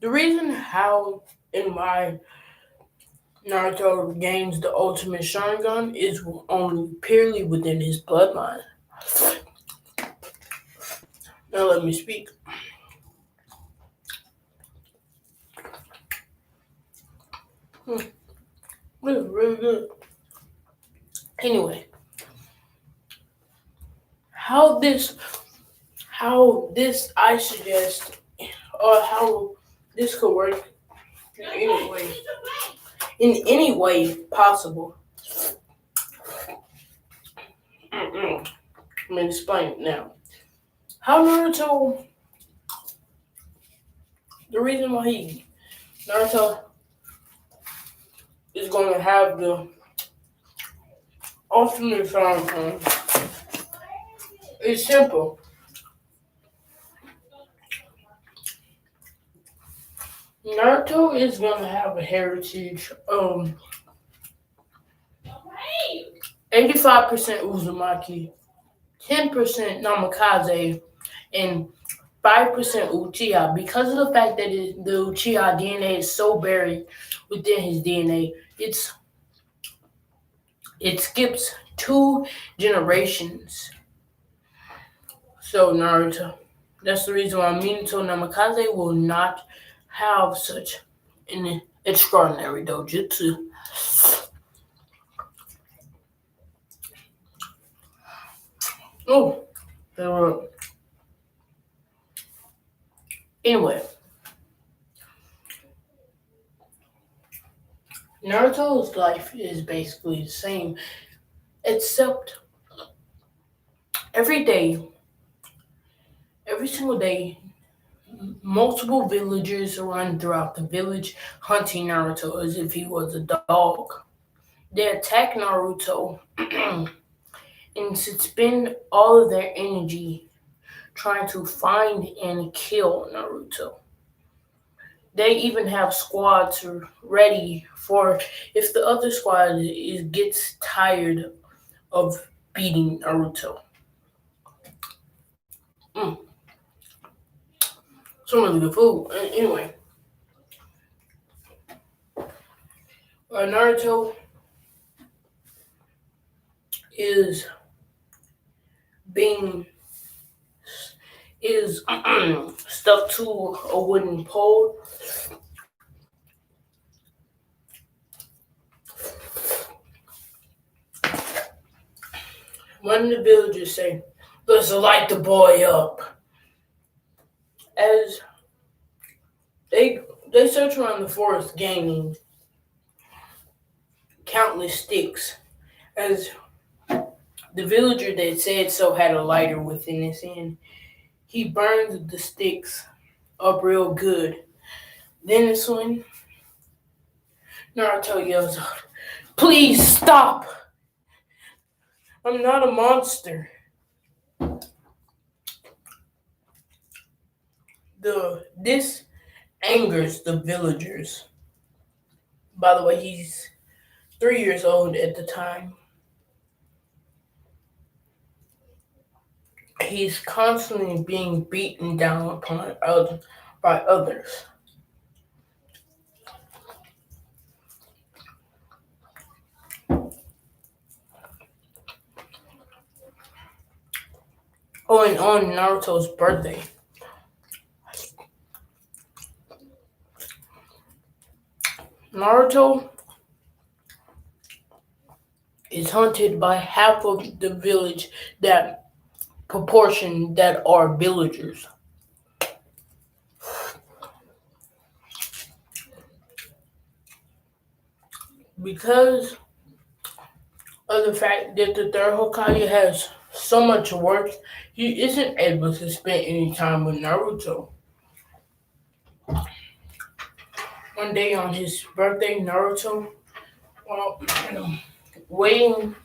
The reason how in my Naruto gains the ultimate sharingan is only purely within his bloodline. Now let me speak. Hmm, this is really good. Anyway, how this I suggest or how this could work in any way possible. Let me explain it now. How Naruto, the reason why Naruto is going to have the ultimate Sharingan is simple. Naruto is going to have a heritage 85% Uzumaki, 10% Namikaze, and 5% Uchiha. Because of the fact that the Uchiha DNA is so buried within his DNA, it skips two generations. So Naruto, that's the reason why Minato Namikaze will not have such an extraordinary dojutsu. Oh, anyway, Naruto's life is basically the same, except every day, every single day, multiple villagers run throughout the village hunting Naruto as if he was a dog. They attack Naruto and spend all of their energy trying to find and kill Naruto. They even have squads ready for if the other gets tired of beating Naruto. Mm, some really good food. Anyway, Naruto is being is stuck to a wooden pole. One of the villagers say, "Let's light the boy up." As they they search around the forest, gaining countless sticks. As the villager that said so had a lighter within his hand, he burns the sticks up real good. Then it's when Naruto yells out, "Please stop! I'm not a monster." This angers the villagers. By the way, he's 3 years old at the time. He's constantly being beaten down by others. Oh, and on Naruto's birthday, Naruto is hunted by half of the village that proportion that are villagers. Because of the fact that the third Hokage has so much work, he isn't able to spend any time with Naruto. One day on his birthday, Naruto, well, waiting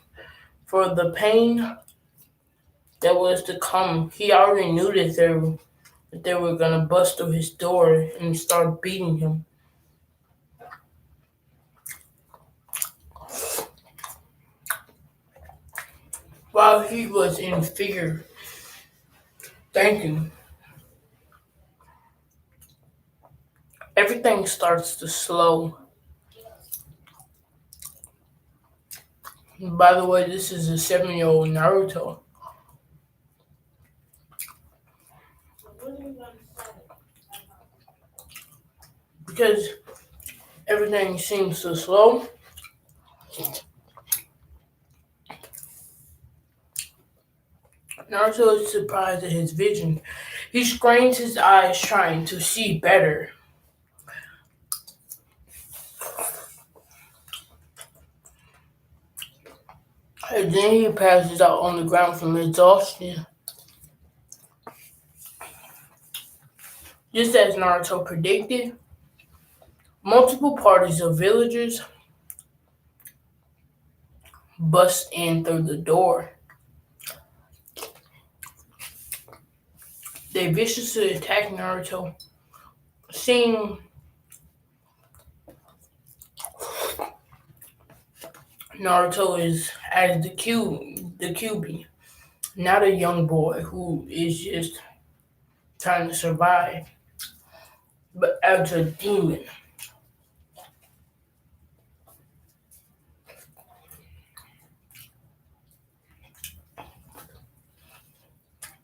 for the pain that was to come, he already knew that they were gonna bust through his door and start beating him. While he was in fear, thinking, Everything starts to slow. By the way, this is a 7-year-old Naruto. Because everything seems so slow, Naruto is surprised at his vision. He strains his eyes trying to see better. And then he passes out on the ground from exhaustion. Just as Naruto predicted, multiple parties of villagers bust in through the door. They viciously attack Naruto. Seeing Naruto is as the QB, not a young boy who is just trying to survive, but as a demon.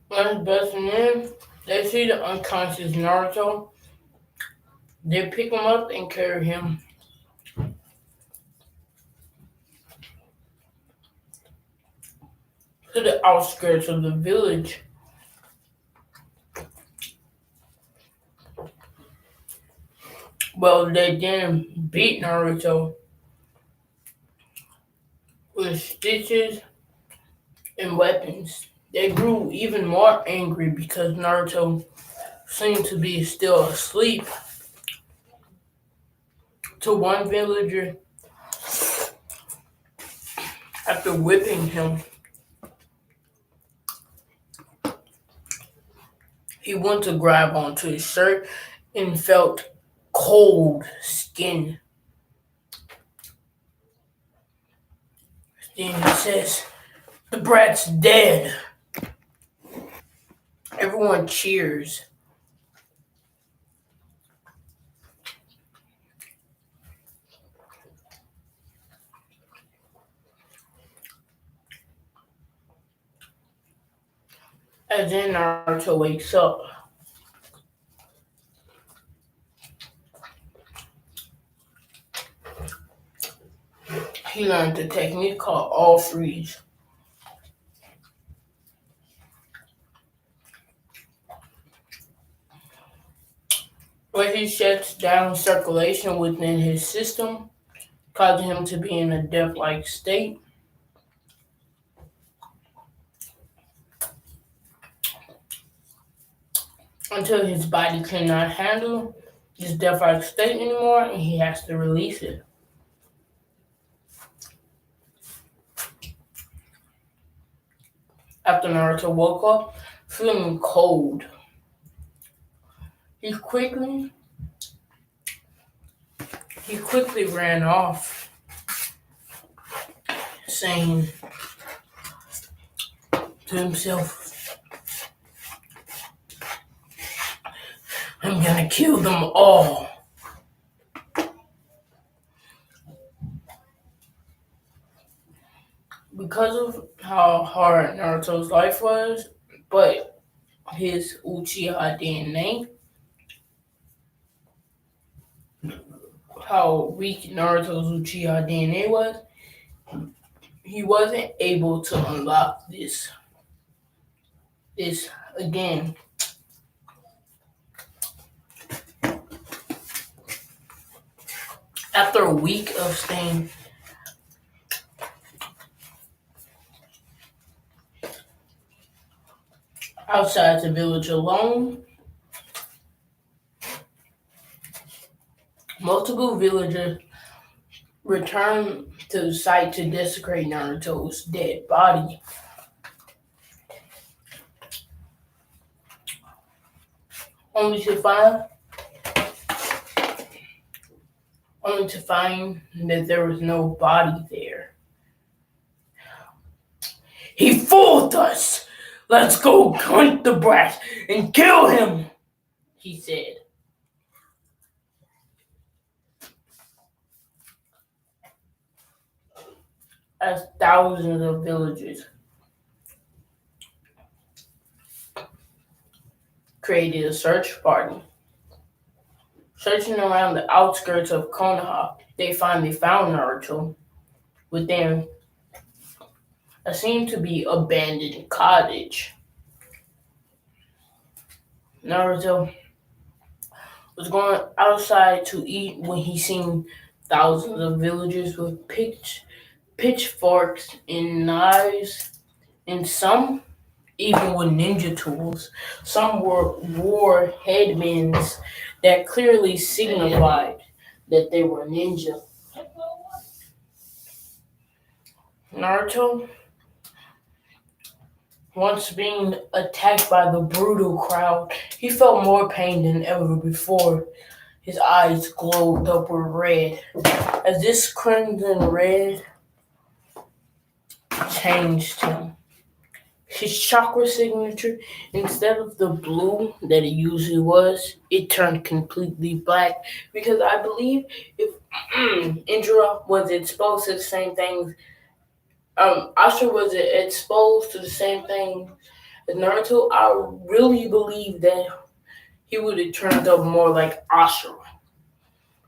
When busting in, they see the unconscious Naruto. They pick him up and carry him to the outskirts of the village. Well, they then beat Naruto with stitches and weapons. They grew even more angry because Naruto seemed to be still asleep. To one villager, after whipping him, he went to grab onto his shirt and felt cold skin. Then he says, "The brat's dead." Everyone cheers. As then Naruto wakes up. He learned a technique called all freeze, where he shuts down circulation within his system, causing him to be in a death-like state. Until his body cannot handle this death-like state anymore and he has to release it. After Naruto woke up, feeling cold, he quickly ran off, saying to himself, "I'm gonna kill them all." Because of how hard Naruto's life was, but his Uchiha DNA, how weak Naruto's Uchiha DNA was, he wasn't able to unlock this again. After a week of staying outside the village alone, multiple villagers returned to the site to desecrate Naruto's dead body. Only to find that there was no body there. "He fooled us! Let's go hunt the brat and kill him," he said. as thousands of villagers created a search party. Searching around the outskirts of Konoha, they finally found Naruto within a seemed to be abandoned cottage. Naruto was going outside to eat when he seen thousands of villagers with pitchforks and knives, and some even with ninja tools. Some wore headbands that clearly signified that they were ninja. Naruto, once being attacked by the brutal crowd, he felt more pain than ever before. His eyes glowed upward red. As this crimson red changed him. His chakra signature, instead of the blue that it usually was, it turned completely black. Because I believe if Indra was exposed to the same things, Asha was exposed to the same thing as Naruto, I really believe that he would have turned up more like Asha.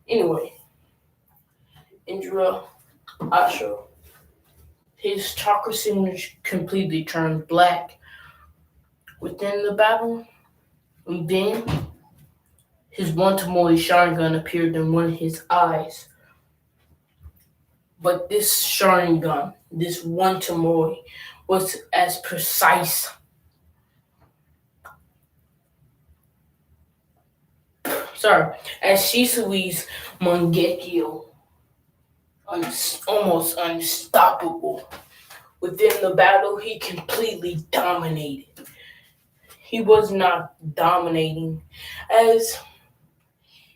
Anyway, Indra, Asha, his chakra signature completely turned black within the battle. And then his one-to-Moi Sharingan appeared in one of his eyes. But this Sharingan, this one-to-Moi, was as precise, sorry, as Shisui's Mangekyo, almost unstoppable. Within the battle, he completely dominated. He was not dominating, as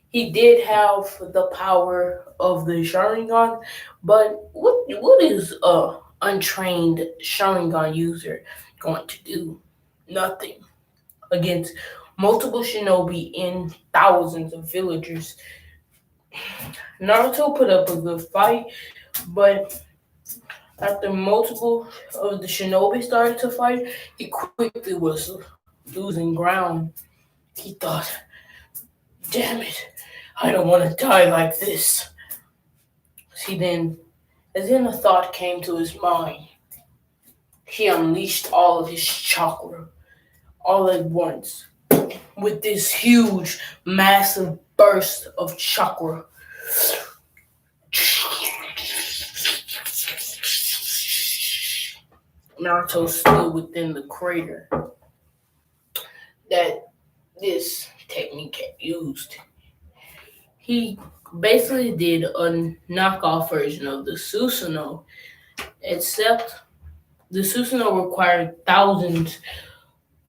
he did have the power of the Sharingan, but what is a untrained Sharingan user going to do? Nothing against multiple shinobi and thousands of villagers. Naruto put up a good fight, but after multiple of the shinobi started to fight, he quickly was losing ground. He thought, damn it, I don't want to die like this. See, then, as then a thought came to his mind, he unleashed all of his chakra all at once with this huge, massive burst of chakra. Naruto stood within the crater that this technique had used. He basically did a knockoff version of the Susanoo, except the Susanoo required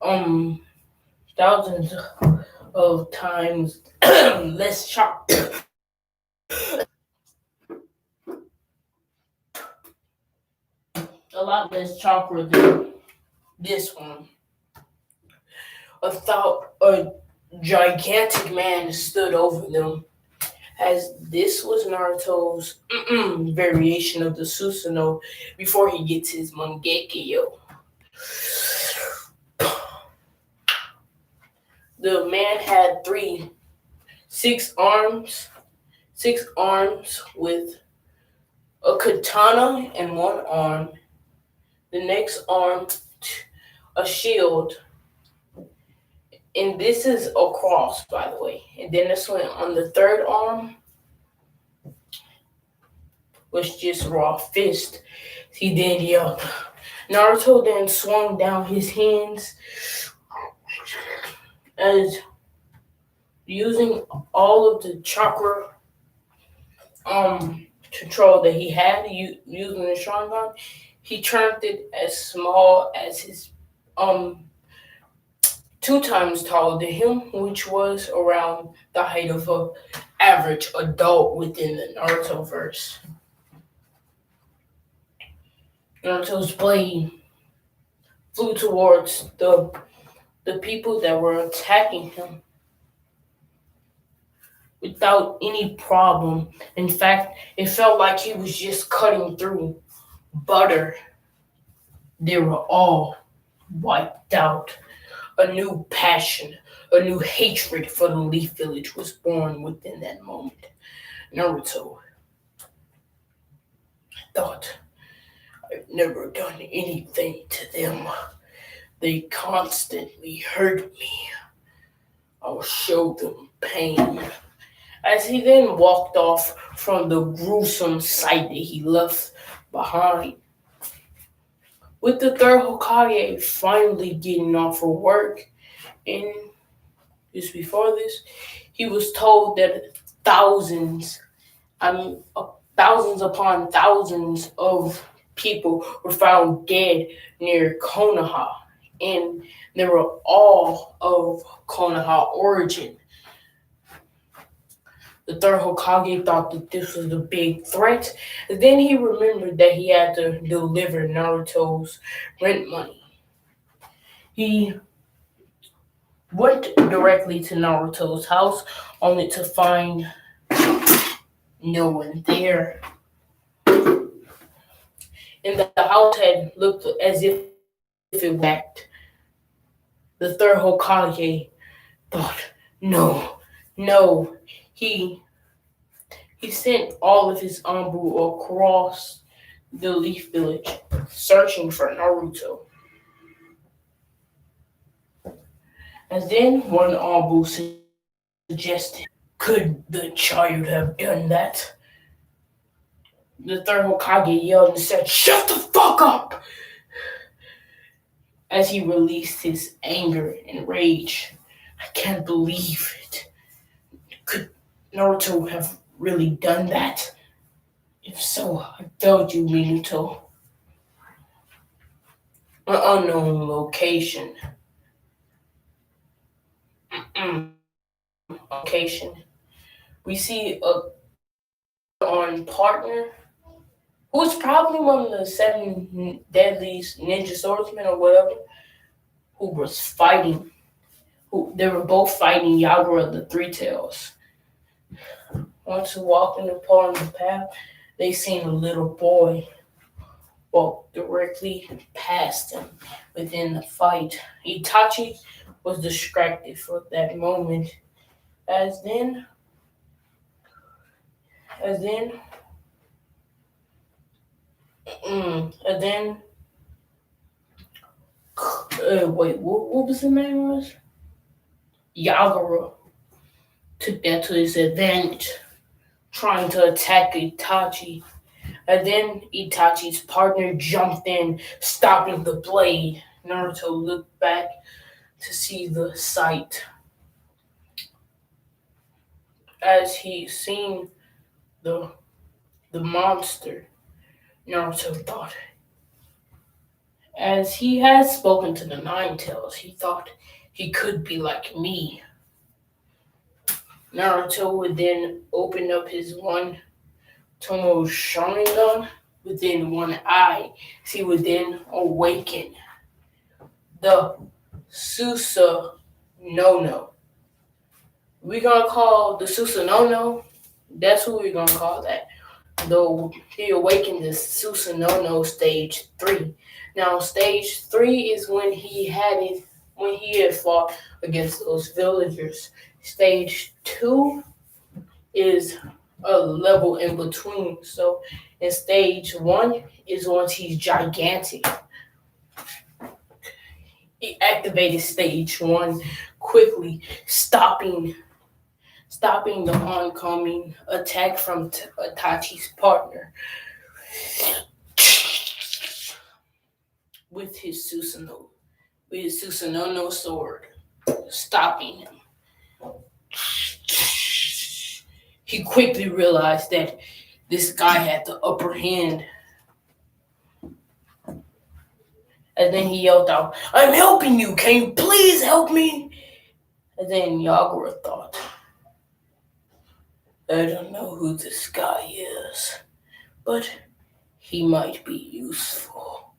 um, thousands of times less chakra. A lot less chakra than this one. A gigantic man stood over them, as this was Naruto's variation of the Susanoo before he gets his Mangekyo. The man had six arms, six arms with a katana in one arm. The next arm, a shield, and this is a cross, by the way. And then this one on the third arm was just raw fist. He then yelled. Naruto then swung down his hands as using all of the chakra control that he had using the Sharingan. He turned it as small as his 2 times taller than him, which was around the height of a average adult within the Naruto verse. Naruto's blade flew towards the people that were attacking him without any problem. In fact, it felt like he was just cutting through Butter, they were all wiped out. A new passion, a new hatred for the Leaf Village was born within that moment. Naruto thought, I've never done anything to them. They constantly hurt me. I'll show them pain. As he then walked off from the gruesome sight that he left behind, with the third Hokage finally getting off of work, and just before this, he was told that thousands, I mean, thousands upon thousands of people were found dead near Konoha, and they were all of Konoha origin. The third Hokage thought that this was a big threat. And then he remembered that he had to deliver Naruto's rent money. He went directly to Naruto's house, only to find no one there. And the house had looked as if it was intact. The third Hokage thought, no, no. He he sent all of his Anbu across the Leaf Village, searching for Naruto. As then one Anbu suggested, could the child have done that? The third Hokage yelled and said, shut the fuck up! As he released his anger and rage. I can't believe it. Could Naruto have really done that? If so, I failed you, Minato. An unknown location. Location. We see a on partner who's probably one of the seven deadliest ninja swordsmen or whatever, who was fighting. Who they were both fighting Yagura the Three Tails. Once walking upon the path, they seen a little boy walk directly past them within the fight. Itachi was distracted for that moment. As then, as then, and then, wait, what was the name was? Yagura took that to his advantage, trying to attack Itachi. And then Itachi's partner jumped in, stopping the blade. Naruto looked back to see the sight. As he seen the the monster, Naruto thought. As he had spoken to the Nine Tails, he thought he could be like me. Naruto would then open up his one Tomo sharingan within one eye. He would then awaken the Susa no. We're gonna call the Susa no. That's who we're gonna call that. Though he awakened the Susanoo stage 3. Now stage 3 is when he had fought against those villagers. Stage 2 is a level in between. So in stage 1 is once he's gigantic. He activated stage 1 quickly, stopping the oncoming attack from Itachi's partner with his Susanoo sword, stopping him. He quickly realized that this guy had the upper hand, and then he yelled out, "I'm helping you! Can you please help me?" And then Yagura thought, I don't know who this guy is, but he might be useful.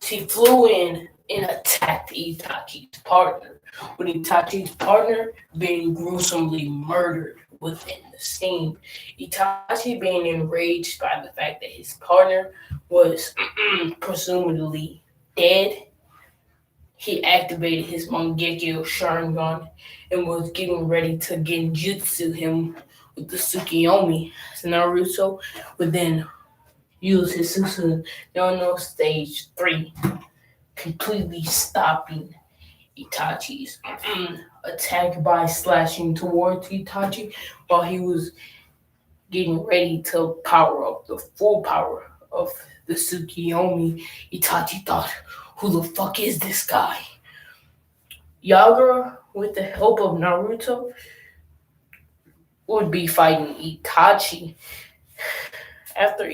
He flew in and attacked Itachi's partner, with Itachi's partner being gruesomely murdered within the steam. Itachi being enraged by the fact that his partner was presumably dead, he activated his Mangekyo Sharingan and was getting ready to genjutsu him with the Tsukiyomi. Naruto would then use his Susanoo no Stage 3, completely stopping Itachi's attack by slashing towards Itachi while he was getting ready to power up the full power of the Tsukiyomi. Itachi thought, who the fuck is this guy? Yagura, with the help of Naruto, would be fighting Itachi. After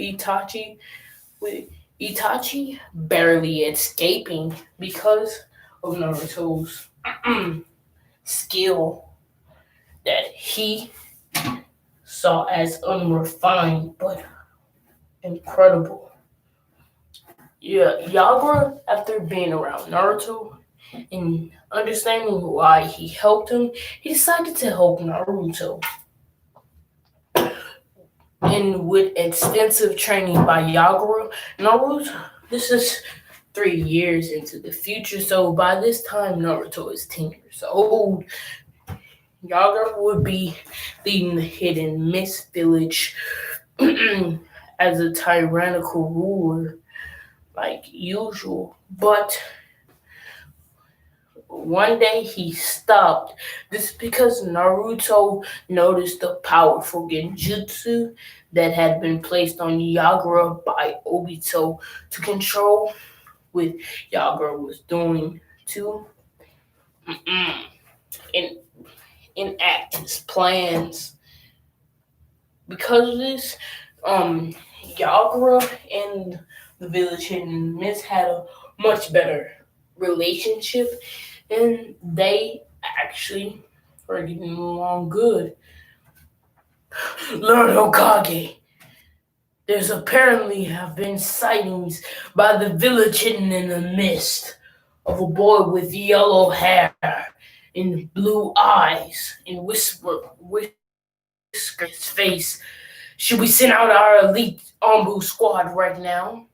with Itachi barely escaping because of Naruto's skill that he saw as unrefined but incredible. Yeah, Yagura, after being around Naruto and understanding why he helped him, he decided to help Naruto. And with extensive training by Yagura, Naruto, this is 3 years into the future, so by this time Naruto is 10 years old. Yagura would be leading the hidden Mist village as a tyrannical ruler, like usual. But one day he stopped. This is because Naruto noticed the powerful genjutsu that had been placed on Yagura by Obito to control what Yagura was doing to en- enact his plans. Because of this, um, Yagura and the village hidden Miss had a much better relationship, and they actually were getting along good. Lord Okage, there's apparently have been sightings by the village hidden in the mist of a boy with yellow hair and blue eyes and whiskers his face. Should we send out our elite Ombu squad right now?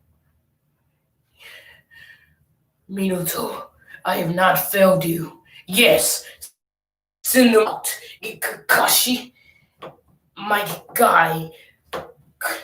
Minato, I have not failed you. Yes, send them out. Kakashi, my guy,